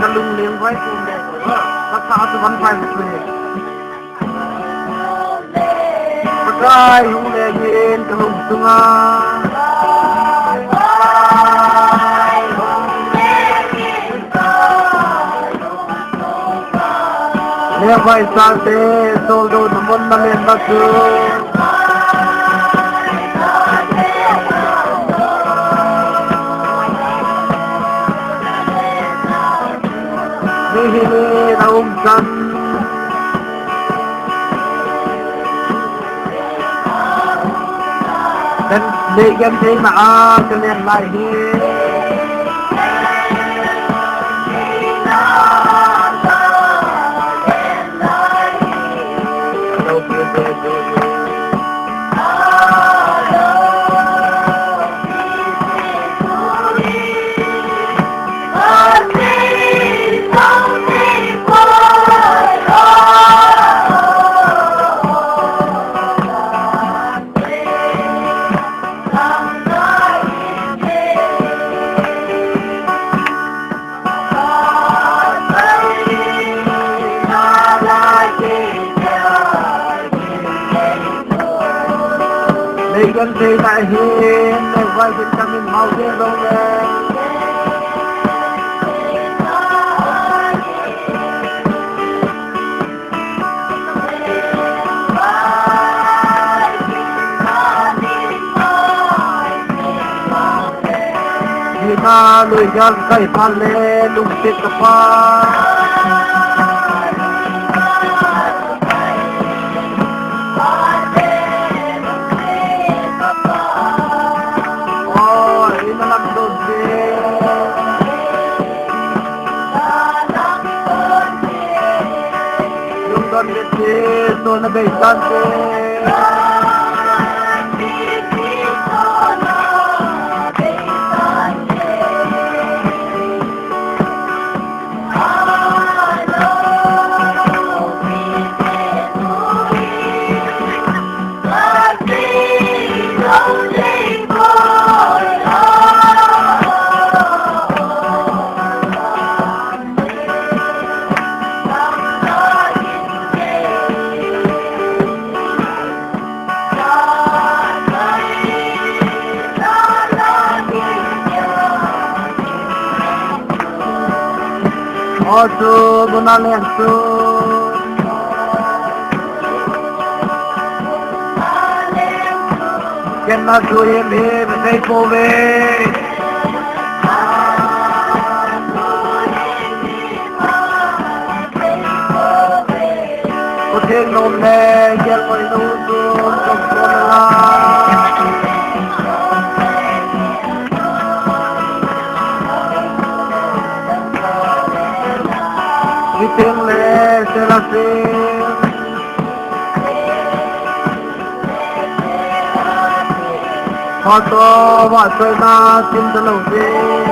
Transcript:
จะลุงเลี้ยงไว้คุณแดงรักษาสวรรค์ไฟเลยประกายหูแดงเย็นกระลุงตุงาเลี้ยงไว้สาวเตะโซโดนมนต์มาเล่นมาคือนี่เราจันเป็นเด็กยังที่มาจะเล่นไรกันที่ไหนเห็นในวัยที่กำลังเมาเยอะลงเลยที่มาลุยกันใกล้พันเลยลุงติดกับฟ้าSono bastante Oso bunalento Kenna tuye me sei pove Otheng no me gel moi no do tokona Tiếng lệ sẽ là tiếng Hoa tô hoa chơi na tim chân lầu tiên